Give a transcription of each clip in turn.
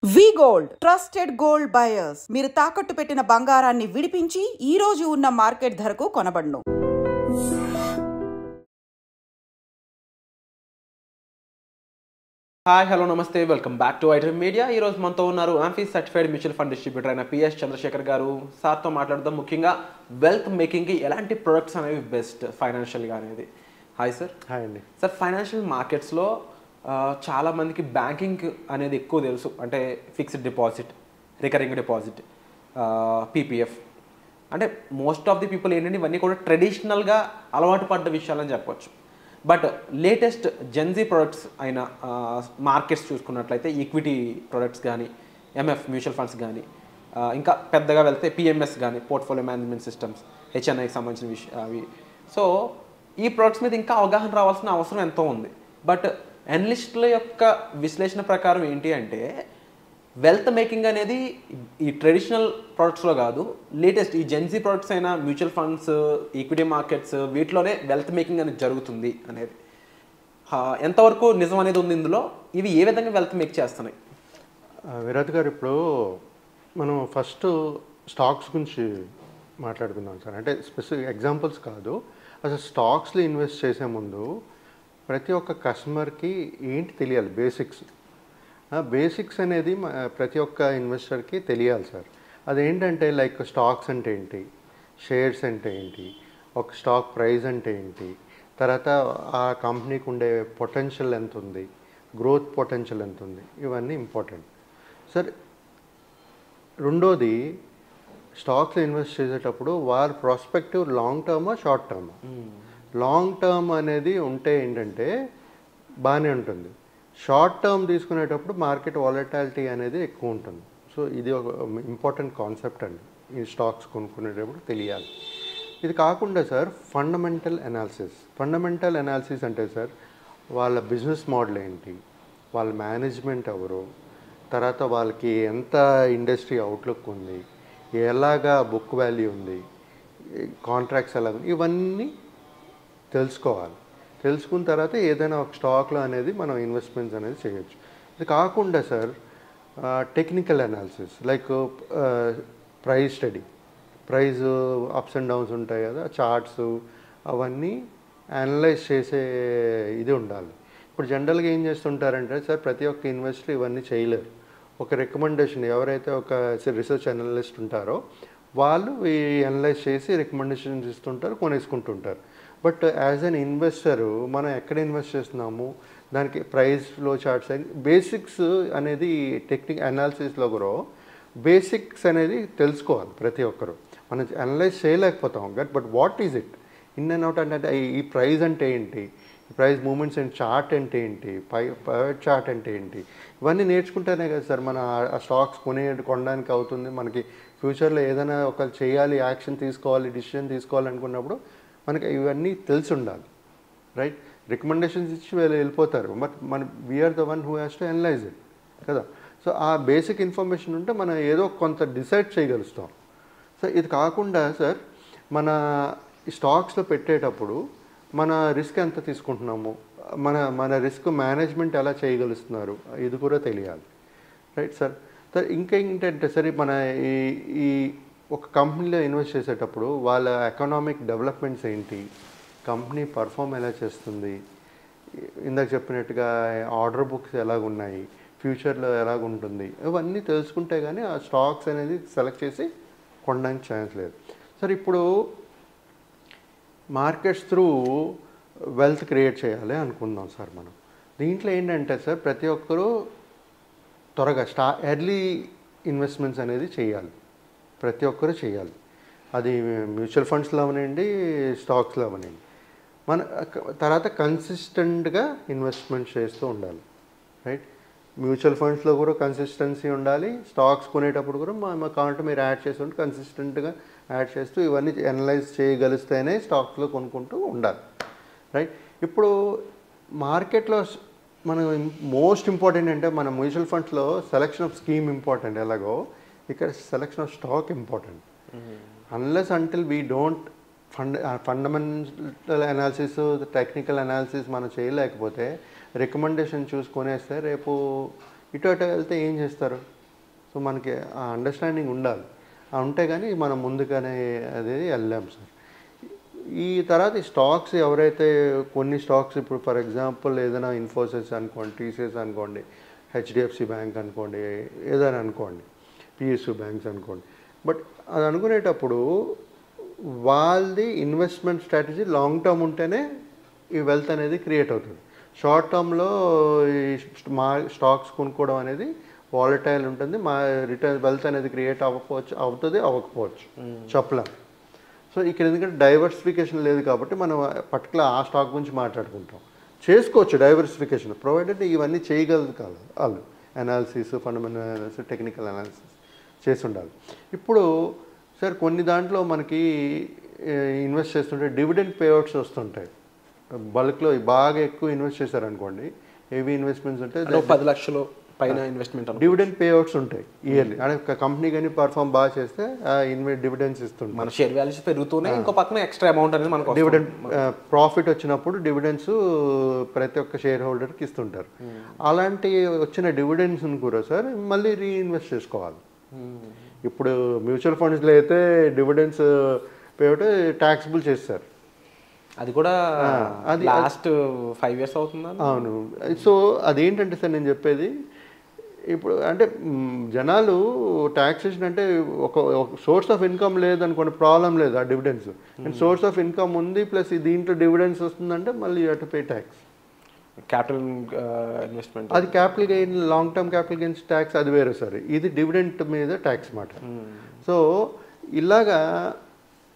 వి gold trusted gold buyers మీరు తాకట్టు పెట్టిన బంగారాన్ని విడిపించి ఈ రోజు ఉన్న మార్కెట్ ధరకు కొనబడును. హాయ్ హలో నమస్తే welcome back to iDream media. ఈ రోజు మనతో ఉన్నారు amphi certified mutual fund distributor అయిన పిఎస్ చంద్రశేఖర్ గారు. సార్తో మాట్లాడదాం ముఖ్యంగా వెల్త్ మేకింగ్కి ఎలాంటి ప్రొడక్ట్స్ అనేవి బెస్ట్ ఫైనాన్షియల్గా అనేది. Hi sir. హాయ్ అండి. సార్, ఫైనాన్షియల్ మార్కెట్స్లో చాలా మందికి బ్యాంకింగ్ అనేది ఎక్కువ తెలుసు, అంటే fixed deposit, recurring deposit, PPF, అంటే మోస్ట్ ఆఫ్ ది పీపుల్ ఏంటంటే ఇవన్నీ కూడా ట్రెడిషనల్గా అలవాటు పడ్డ విషయాలని చెప్పొచ్చు. బట్ లేటెస్ట్ జెన్జీ ప్రొడక్ట్స్ అయిన మార్కెట్స్ చూసుకున్నట్లయితే ఈక్విటీ ప్రొడక్ట్స్ కానీ, ఎంఎఫ్ మ్యూచువల్ ఫండ్స్ కానీ, ఇంకా పెద్దగా వెళ్తే పిఎంఎస్ కానీ, పోర్ట్ఫోలియో మేనేజ్మెంట్ సిస్టమ్స్, హెచ్ఎన్ఐకి సంబంధించిన అవి. సో ఈ ప్రొడక్ట్స్ మీద ఇంకా అవగాహన రావాల్సిన అవసరం ఎంతో ఉంది. బట్ అనలిస్టుల యొక్క విశ్లేషణ ప్రకారం ఏంటి అంటే వెల్త్ మేకింగ్ అనేది ఈ ట్రెడిషనల్ ప్రొడక్ట్స్లో కాదు, లేటెస్ట్ ఈ జెన్జీ ప్రొడక్ట్స్ అయిన మ్యూచువల్ ఫండ్స్, ఈక్విటీ మార్కెట్స్, వీటిలోనే వెల్త్ మేకింగ్ అనేది జరుగుతుంది అనేది ఎంతవరకు నిజం అనేది ఉంది ఇందులో? ఇవి ఏ విధంగా వెల్త్ మేక్ చేస్తున్నాయి? విరాట్ గారు, ఇప్పుడు మనం ఫస్ట్ స్టాక్స్ గురించి మాట్లాడుకుందాం సార్. అంటే స్పెసిఫిక్ ఎగ్జాంపుల్స్ కాదు, అసలు స్టాక్స్లో ఇన్వెస్ట్ చేసే ముందు ప్రతి ఒక్క కస్టమర్కి ఏంటి తెలియాలి, బేసిక్స్ అనేది ప్రతి ఒక్క ఇన్వెస్టర్కి తెలియాలి సార్. అదేంటంటే లైక్ స్టాక్స్ అంటే ఏంటి, షేర్స్ అంటే ఏంటి, ఒక స్టాక్ ప్రైస్ అంటే ఏంటి, తర్వాత ఆ కంపెనీకి ఉండే పొటెన్షియల్ ఎంత ఉంది, గ్రోత్ పొటెన్షియల్ ఎంత ఉంది, ఇవన్నీ ఇంపార్టెంట్ సార్. రెండోది, స్టాక్స్లో ఇన్వెస్ట్ చేసేటప్పుడు వారి ప్రాస్పెక్టివ్ లాంగ్ టర్మా షార్ట్ టర్మా. లాంగ్ టర్మ్ అనేది ఉంటే ఏంటంటే బాగానే ఉంటుంది, షార్ట్ టర్మ్ తీసుకునేటప్పుడు మార్కెట్ వాలటాలిటీ అనేది ఎక్కువ ఉంటుంది. సో ఇది ఒక ఇంపార్టెంట్ కాన్సెప్ట్ అండి, ఈ స్టాక్స్ కొనుక్కునేటప్పుడు తెలియాలి. ఇది కాకుండా సార్ ఫండమెంటల్ అనాలిసిస్ అంటే సార్ వాళ్ళ బిజినెస్ మోడల్ ఏంటి, వాళ్ళ మేనేజ్మెంట్ ఎవరు, తర్వాత వాళ్ళకి ఎంత ఇండస్ట్రీ అవుట్లుక్ ఉంది, ఎలాగా బుక్ వాల్యూ ఉంది, కాంట్రాక్ట్స్ ఎలాగ, ఇవన్నీ తెలుసుకోవాలి. తెలుసుకున్న తర్వాత ఏదైనా ఒక స్టాక్లో అనేది మనం ఇన్వెస్ట్మెంట్స్ అనేది చేయొచ్చు. ఇది కాకుండా sir technical analysis like price study, price ups and downs ఉంటాయి కదా, చార్ట్స్, అవన్నీ అనలైజ్ చేసే ఇది ఉండాలి. ఇప్పుడు జనరల్గా ఏం చేస్తుంటారంటే సార్ ప్రతి ఒక్క ఇన్వెస్టర్ ఇవన్నీ చేయలేరు. ఒక రికమెండేషన్ ఎవరైతే ఒక రీసెర్చ్ అనలిస్ట్ ఉంటారో వాళ్ళు ఈ అనలైజ్ చేసి రికమెండేషన్స్ ఇస్తుంటారు, కొనేసుకుంటుంటారు. బట్ యాజ్ అన్ ఇన్వెస్టరు మనం ఎక్కడ ఇన్వెస్ట్ చేస్తున్నాము, దానికి ప్రైస్ ఫ్లో చార్ట్స్, బేసిక్స్ అనేది టెక్నిక్ అనాలిసిస్లో కూడా బేసిక్స్ అనేది తెలుసుకోవాలి ప్రతి ఒక్కరు. మనం అనలైజ్ చేయలేకపోతాం but what is it, in and out అంటే ఈ ప్రైస్ అంటే ఏంటి, ఈ ప్రైస్ మూమెంట్స్ అండ్ చార్ట్ అంటే ఏంటి, ప్రైవేట్ చార్ట్ అంటే ఏంటి, ఇవన్నీ నేర్చుకుంటేనే కదా సార్ మన ఆ స్టాక్స్ కొనడానికి అవుతుంది. మనకి ఫ్యూచర్లో ఏదైనా ఒక చేయాలి, యాక్షన్ తీసుకోవాలి, డిసిషన్ తీసుకోవాలనుకున్నప్పుడు మనకి ఇవన్నీ తెలిసి ఉండాలి, రైట్? రికమెండేషన్స్ ఇచ్చి వెళ్ళిపోతారు, but we're the one who has to analyse it కదా. సో ఆ బేసిక్ ఇన్ఫర్మేషన్ ఉంటే మనం ఏదో కొంత డిసైడ్ చేయగలుగుతాం. సో ఇది కాకుండా సార్ మన స్టాక్స్లో పెట్టేటప్పుడు మన రిస్క్ ఎంత తీసుకుంటున్నాము, మన రిస్క్ మేనేజ్మెంట్ ఎలా చేయగలుగుతున్నారు, ఇది కూడా తెలియాలి, రైట్ సార్. సార్ ఇంకా ఏంటంటే సరే మన ఈ ఒక కంపెనీలో ఇన్వెస్ట్ చేసేటప్పుడు వాళ్ళ ఎకనామిక్ డెవలప్మెంట్స్ ఏంటి, కంపెనీ పర్ఫామ్ ఎలా చేస్తుంది, ఇందాక చెప్పినట్టుగా ఆర్డర్ బుక్స్ ఎలాగున్నాయి, ఫ్యూచర్లో ఎలాగుంటుంది, ఇవన్నీ తెలుసుకుంటే కానీ ఆ స్టాక్స్ అనేది సెలెక్ట్ చేసి కొనడానికి ఛాన్స్ లేదు సార్. ఇప్పుడు మార్కెట్స్ త్రూ వెల్త్ క్రియేట్ చేయాలి అనుకుందాం సార్ మనం. దీంట్లో ఏంటంటే సార్ ప్రతి ఒక్కరూ త్వరగా ఎర్లీ ఇన్వెస్ట్మెంట్స్ అనేది చేయాలి, ప్రతి ఒక్కరూ చేయాలి. అది మ్యూచువల్ ఫండ్స్లో అవనండి, స్టాక్స్లో అవనండి. మన తర్వాత కన్సిస్టెంట్గా ఇన్వెస్ట్మెంట్ చేస్తూ ఉండాలి, రైట్? మ్యూచువల్ ఫండ్స్లో కూడా కన్సిస్టెన్సీ ఉండాలి, స్టాక్స్ కొనేటప్పుడు కూడా కావాలంటే మీరు యాడ్ చేసి ఉంటే కన్సిస్టెంట్గా యాడ్ చేస్తూ ఇవన్నీ అనలైజ్ చేయగలిస్తేనే స్టాక్స్లో కొనుక్కుంటూ ఉండాలి, రైట్? ఇప్పుడు మార్కెట్లో మనం మోస్ట్ ఇంపార్టెంట్ అంటే మన మ్యూచువల్ ఫండ్స్లో సెలెక్షన్ ఆఫ్ స్కీమ్ ఇంపార్టెంట్, ఎలాగో ఇక్కడ selection of stock important. Unless until we don't fundamental analysis, technical analysis మనం చేయలేకపోతే రికమెండేషన్ చూసుకొనేస్తే రేపు ఇటు అటు వెళ్తే ఏం చేస్తారు? సో మనకి ఆ అండర్స్టాండింగ్ ఉండాలి. ఉంటే కానీ మనం ముందుగానే అది వెళ్ళాం సార్. ఈ తర్వాత ఈ స్టాక్స్ ఎవరైతే కొన్ని స్టాక్స్ ఇప్పుడు ఫర్ ఎగ్జాంపుల్ ఏదైనా ఇన్ఫోసిస్ అనుకోండి, టీసీఎస్ అనుకోండి, హెచ్డిఎఫ్సి బ్యాంక్ అనుకోండి, ఏదైనా అనుకోండి, పిఎస్యు బ్యాంక్స్ అనుకోండి. బట్ అది అనుకునేటప్పుడు వాళ్ళది ఇన్వెస్ట్మెంట్ స్ట్రాటజీ లాంగ్ టర్మ్ ఉంటేనే ఈ వెల్త్ అనేది క్రియేట్ అవుతుంది. షార్ట్ టర్మ్లో ఈ స్టాక్స్ కొనుక్కోవడం అనేది వాలటైల్ ఉంటుంది. రిటర్న్ వెల్త్ అనేది క్రియేట్ అవ్వకపోవచ్చు చెప్పలేం. సో ఇక్కడ ఎందుకంటే డైవర్సిఫికేషన్ లేదు కాబట్టి మనం పర్టికులర్ ఆ స్టాక్ గురించి మాట్లాడుకుంటాం. చేసుకోవచ్చు డైవర్సిఫికేషన్ ప్రొవైడెడ్ ఇవన్నీ చేయగలదు కాదు వాళ్ళు analysis, fundamental analysis, technical analysis చేసి ఉండాలి. ఇప్పుడు సార్ కొన్ని దాంట్లో మనకి ఇన్వెస్ట్ చేస్తుంటే డివిడెండ్ పేఅవుట్స్ వస్తుంటాయి. బల్క్లో బాగా ఎక్కువ ఇన్వెస్ట్ చేశారనుకోండి, హెవీ ఇన్వెస్ట్మెంట్స్ ఉంటే 10 లక్షలు పైన ఇన్వెస్ట్మెంట్ డివిడెండ్ పేఅవుట్స్ ఉంటాయి ఇయర్లీ. అంటే కంపెనీ కానీ పర్ఫామ్ బాగా చేస్తే డివిడెండ్స్ ఇస్తుంది. మన షేర్ వాల్యూస్ పెరుగుతూనే ఇంకో పక్కన ఎక్స్ట్రా అమౌంట్ అనేది మనకు డివిడెండ్ ప్రాఫిట్ వచ్చినప్పుడు డివిడెండ్స్ ప్రతి ఒక్క షేర్ హోల్డర్కి ఇస్తుంటారు. అలాంటి వచ్చిన డివిడెండ్స్ కూడా సార్ మళ్ళీ రీఇన్వెస్ట్ చేసుకోవాలి. ఇప్పుడు మ్యూచువల్ ఫండ్స్లో అయితే డివిడెండ్స్ పేఅవుట్ ట్యాక్సిబుల్ చేస్తారు. అది కూడా అది లాస్ట్ 5 years అవుతుందా? అవును. సో అదేంటంటే సార్ నేను చెప్పేది ఇప్పుడు అంటే జనాలు ట్యాక్సేషన్ అంటే ఒక సోర్స్ ఆఫ్ ఇన్కమ్ లేదనుకోండి ప్రాబ్లం లేదు ఆ dividends. And source of income ఉంది ప్లస్ దీంట్లో డివిడెండ్స్ వస్తుందంటే మళ్ళీ you have to pay tax. Capital investment అది capital gain, long term capital gains tax అది వేరే సార్. ఇది డివిడెంట్ మీద ట్యాక్స్ మాట. సో ఇలాగా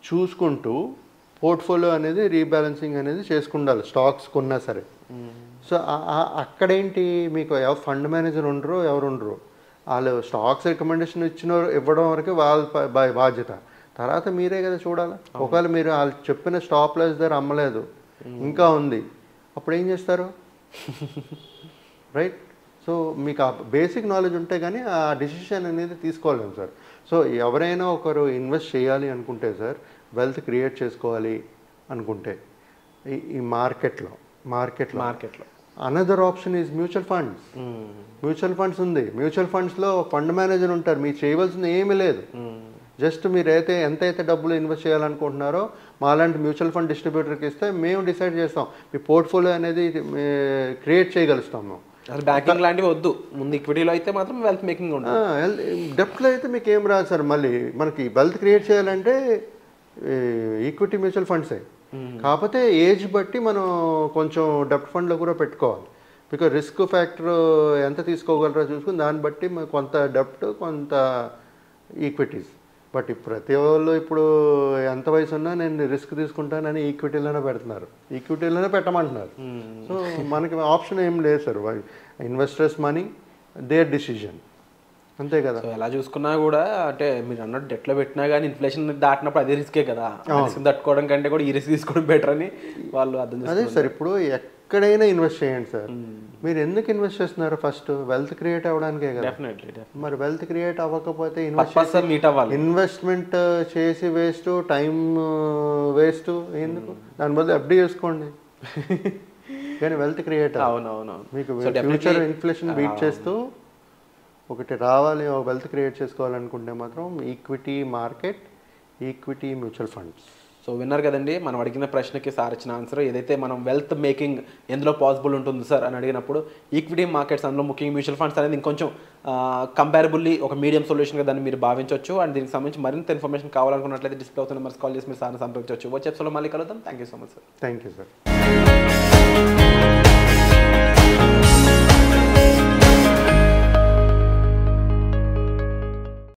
చూసుకుంటూ పోర్ట్ఫోలియో అనేది రీబ్యాలెన్సింగ్ అనేది చేసుకుండాలి స్టాక్స్ కొన్నా సరే. సో అక్కడేంటి మీకు ఎవరు ఫండ్ మేనేజర్ ఉండరు, ఎవరు ఉండరు, వాళ్ళు స్టాక్స్ రికమెండేషన్ ఇవ్వడం వరకు వాళ్ళ బాధ్యత. తర్వాత మీరే కదా చూడాలి. ఒకవేళ మీరు వాళ్ళు చెప్పిన స్టాప్ లాస్ దగ్గర అమ్మలేదు, ఇంకా ఉంది, అప్పుడు ఏం చేస్తారు? రైట్. సో మీకు ఆ బేసిక్ నాలెడ్జ్ ఉంటే కానీ ఆ డిసిషన్ అనేది తీసుకోలేము సార్. సో ఎవరైనా ఒకరు ఇన్వెస్ట్ చేయాలి అనుకుంటే సార్, వెల్త్ క్రియేట్ చేసుకోవాలి అనుకుంటే ఈ మార్కెట్లో another option is mutual funds. Mutual funds ఉంది. మ్యూచువల్ ఫండ్స్లో ఫండ్ మేనేజర్ ఉంటారు. మీరు చేయవలసింది ఏమీ లేదు. జస్ట్ మీరైతే ఎంతైతే డబ్బులు ఇన్వెస్ట్ చేయాలనుకుంటున్నారో మాలాంటి మ్యూచువల్ ఫండ్ డిస్ట్రిబ్యూటర్కి ఇస్తే మేము డిసైడ్ చేస్తాం. మీ పోర్ట్ఫోలియో అనేది క్రియేట్ చేయగలుగుతాం మేము. బ్యాంకింగ్ లాంటివి వద్దు. ముందు ఈక్విటీలో అయితే మాత్రం వెల్త్ మేకింగ్ ఉంటుంది. డెప్త్లో అయితే మీకు ఏం రాదు సార్. మళ్ళీ మనకి వెల్త్ క్రియేట్ చేయాలంటే ఈక్విటీ మ్యూచువల్ ఫండ్సే. కాకపోతే ఏజ్ బట్టి మనం కొంచెం డెప్త్ ఫండ్లో కూడా పెట్టుకోవాలి. బికాజ్ రిస్క్ ఫ్యాక్టర్ ఎంత తీసుకోగలరో చూసుకుని దాన్ని బట్టి కొంత డెప్ట్, కొంత ఈక్విటీస్. బట్ ప్రతి వాళ్ళు ఇప్పుడు ఎంత వయసు ఉన్నా నేను రిస్క్ తీసుకుంటానని ఈక్విటీలోనే పెడుతున్నారు, ఈక్విటీలోనే పెట్టమంటున్నారు. సో మనకి ఆప్షన్ ఏం లేదు sir. Investors money, their decision, అంతే కదా. ఎలా చూసుకున్నా కూడా అంటే మీరు అన్నట్టు డెట్లో పెట్టినా కానీ ఇన్ఫ్లేషన్ దాటినప్పుడు అదే రిస్కే కదా. రిస్క్ తట్టుకోవడం కంటే కూడా ఈ రిస్క్ తీసుకోవడం బెటర్ అని వాళ్ళు అర్థం చేస్తారు. అదే సార్. ఇప్పుడు ఎక్కడైనా ఇన్వెస్ట్ చేయండి సార్. మీరు ఎందుకు ఇన్వెస్ట్ చేస్తున్నారు? ఫస్ట్ వెల్త్ క్రియేట్ అవ్వడానికే కదా. మరి వెల్త్ క్రియేట్ అవ్వకపోతే ఇన్వెస్ట్మెంట్ చేసి వేస్ట్, టైం వేస్ట్ ఎందుకు? దాని బదులు ఎఫ్డీ చేసుకోండి. కానీ వెల్త్ క్రియేట్ మీకు ఫ్యూచర్ ఇన్ఫ్లేషన్ బీట్ చేస్తూ ఒకటి రావాలి, వెల్త్ క్రియేట్ చేసుకోవాలనుకుంటే మాత్రం equity market, equity mutual funds. So విన్నారు కదండి మనం అడిగిన ప్రశ్నకి సార్ ఇచ్చిన ఆన్సర్. ఏదైతే మనం వెల్త్ మేకింగ్ ఎందులో పాసిబుల్ ఉంటుంది సార్ అని అడిగినప్పుడు ఈక్విటీ మార్కెట్స్, అందులో ముఖ్యంగా మ్యూచువల్ ఫండ్స్ అనేది ఇంకొంచెం కంపారబుల్లీ ఒక మీడియం సొల్యూషన్గా దాన్ని మీరు భావించవచ్చు. అండ్ దీనికి సంబంధించి మరింత ఇన్ఫర్మేషన్ కావాలనుకున్నట్లయితే డిస్ప్లే అవుతున్న నెంబర్స్ కాల్ చేసి మీరు సార్ని సంప్రదించవచ్చు. వచ్చే ఎపిసోడ్లో మళ్ళీ కలుద్దాం. Thank you so much sir. Thank you sir.